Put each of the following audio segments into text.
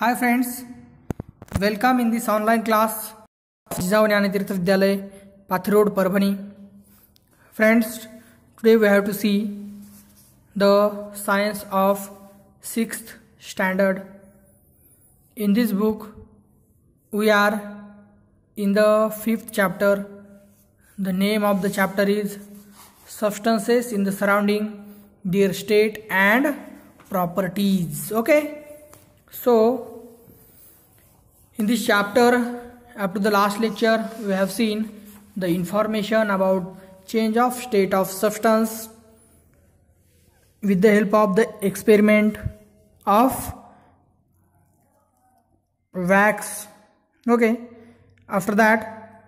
Hi friends, welcome in this online class. Jijavu Jnanatirth Vidyalay, Pathri Road, Parbhani. Friends, today we have to see the science of 6th standard. In this book, we are in the 5th chapter. The name of the chapter is Substances in the Surrounding, Their State and Properties. Okay. So, in this chapter, up to the last lecture, we have seen the information about change of state of substance with the help of the experiment of wax. Okay. After that,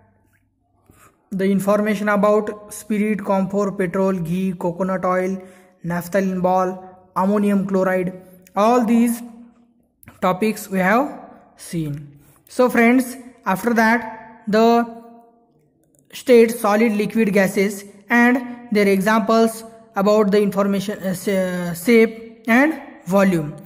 the information about spirit, camphor, petrol, ghee, coconut oil, naphthalene ball, ammonium chloride, all these topics we have seen. So friends, after that, the state, solid, liquid, gases and their examples about the information shape and volume.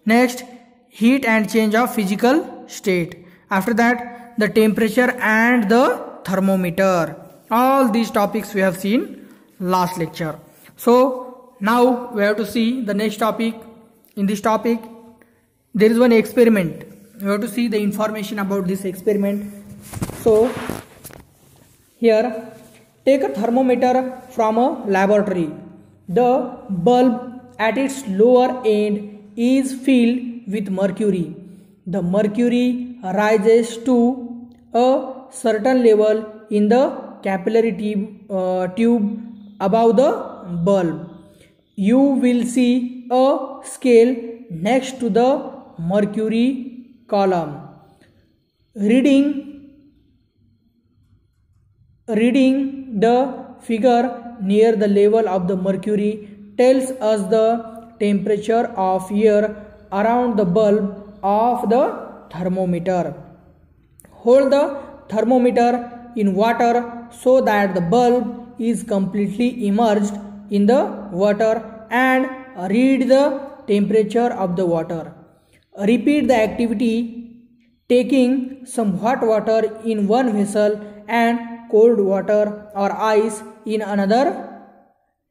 Next, heat and change of physical state. After that, the temperature and the thermometer. All these topics we have seen last lecture. So now we have to see the next topic. In this topic, there is one experiment. We have to see the information about this experiment. So here, take a thermometer from a laboratory. The bulb at its lower end is filled with mercury. The mercury rises to a certain level in the capillary tube above the bulb. You will see a scale next to the mercury column. Reading the figure near the level of the mercury tells us the temperature of air around the bulb of the thermometer. Hold the thermometer in water so that the bulb is completely immersed in the water and read the temperature of the water. Repeat the activity, taking some hot water in one vessel and cold water or ice in another.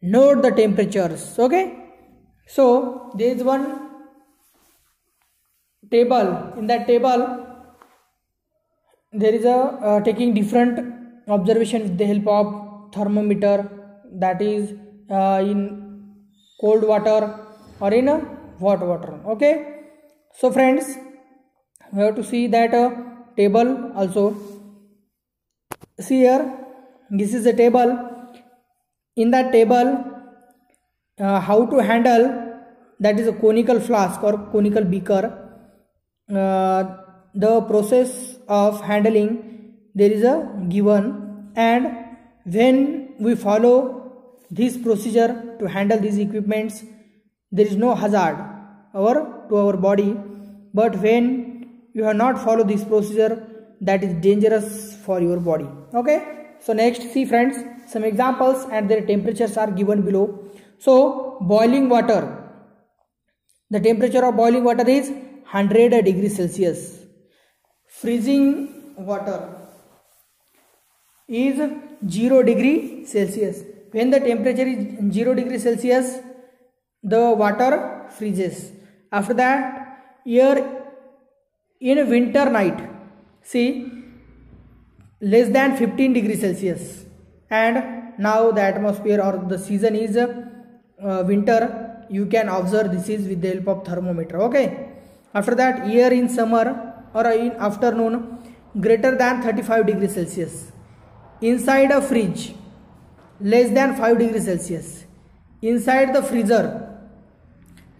Note the temperatures. Okay. So there is one table. In that table, there is a taking different observation with the help of thermometer, that is in cold water or in hot water. Okay. So friends, we have to see that table also. See here, this is a table. In that table, how to handle, that is a conical flask or conical beaker. The process of handling, there is a given, and when we follow this procedure to handle these equipments, there is no hazard to our body. But when you have not followed this procedure, that is dangerous for your body. Okay. So next, see friends, some examples and their temperatures are given below. So boiling water, the temperature of boiling water is 100 degrees Celsius. Freezing water is 0 degree Celsius. When the temperature is 0 degrees Celsius, the water freezes. After that, air in a winter night, see, less than 15 degrees Celsius, and now the atmosphere or the season is winter. You can observe this is with the help of thermometer. Okay. After that, air in summer or in afternoon greater than 35 degrees Celsius. Inside a fridge, less than 5 degrees Celsius. Inside the freezer,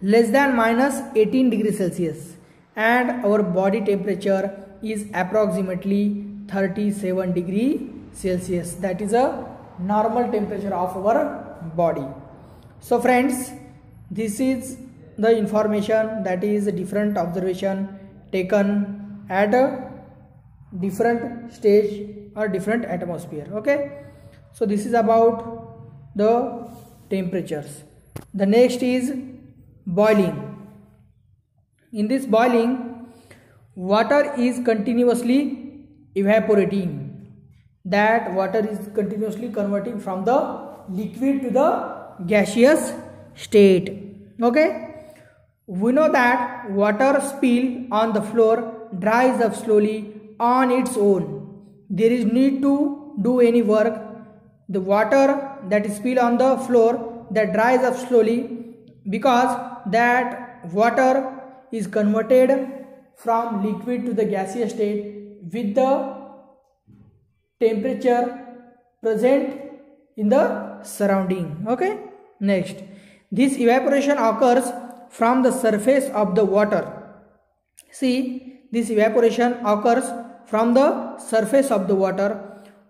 less than minus 18 degrees Celsius, and our body temperature is approximately 37 degrees Celsius. That is a normal temperature of our body. So friends, this is the information, that is a different observation taken at a different stage or different atmosphere. Okay. So this is about the temperatures. The next is boiling. In this boiling, water is continuously evaporating. That water is continuously converting from the liquid to the gaseous state. Okay. We know that water spill on the floor dries up slowly on its own. There is need to do any work. The water that is spilled on the floor that dries up slowly because that water is converted from liquid to the gaseous state with the temperature present in the surrounding. Okay. Next, this evaporation occurs from the surface of the water. See, this evaporation occurs from the surface of the water.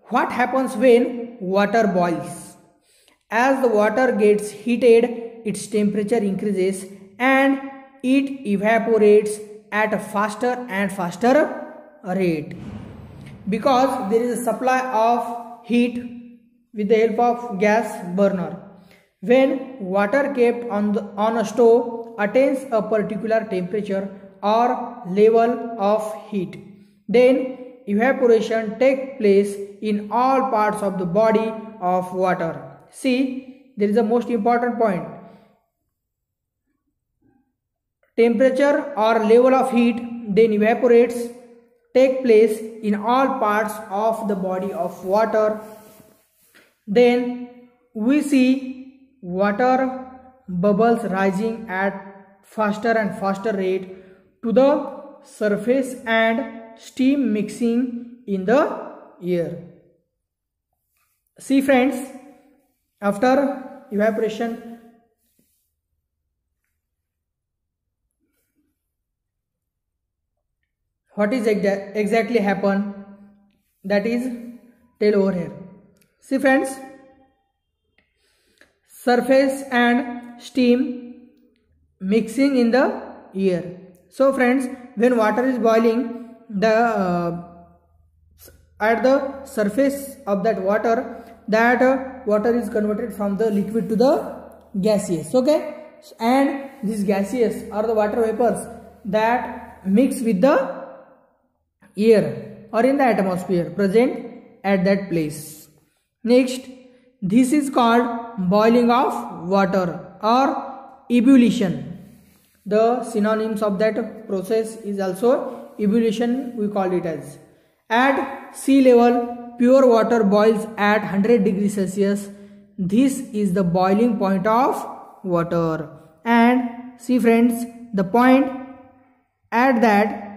What happens when water boils? As the water gets heated, its temperature increases and it evaporates at a faster and faster rate. Because there is a supply of heat with the help of gas burner. When water kept on a stove attains a particular temperature or level of heat, then evaporation takes place in all parts of the body of water. See, there is a most important point. Temperature or level of heat then evaporates take place in all parts of the body of water. Then we see water bubbles rising at faster and faster rate to the surface and steam mixing in the air. See friends, after evaporation, what is exactly happen, that is tell over here. See friends, surface and steam mixing in the air. So friends, when water is boiling, at the surface of that water is converted from the liquid to the gaseous. Okay, and these gaseous are the water vapors that mix with the air or in the atmosphere present at that place. Next, this is called boiling of water or ebullition. The synonyms of that process is also ebullition, we call it as. At sea level, pure water boils at 100 degrees Celsius. This is the boiling point of water. And see friends, the point at that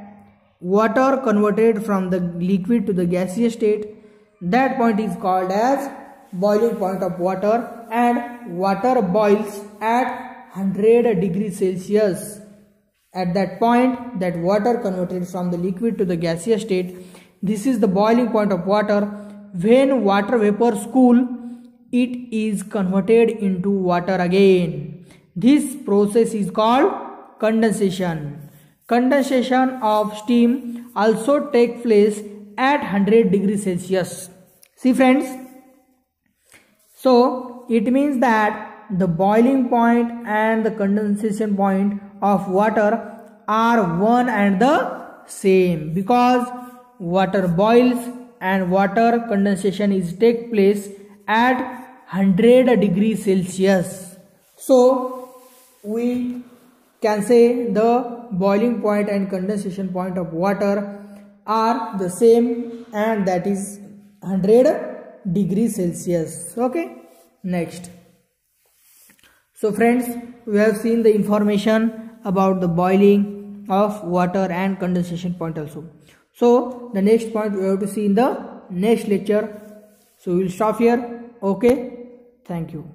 water converted from the liquid to the gaseous state, that point is called as boiling point of water, and water boils at 100 degrees Celsius. At that point, that water converted from the liquid to the gaseous state, this is the boiling point of water. When water vapors cool, it is converted into water again. This process is called condensation. Condensation of steam also takes place at 100 degrees Celsius. See friends, so it means that the boiling point and the condensation point of water are one and the same, because water boils and water condensation is take place at 100 degrees Celsius. So we can say the boiling point and condensation point of water are the same, and that is 100 degrees Celsius. Okay, next. So friends, we have seen the information about the boiling of water and condensation point also. So the next point we have to see in the next lecture. So we will stop here. Okay, thank you.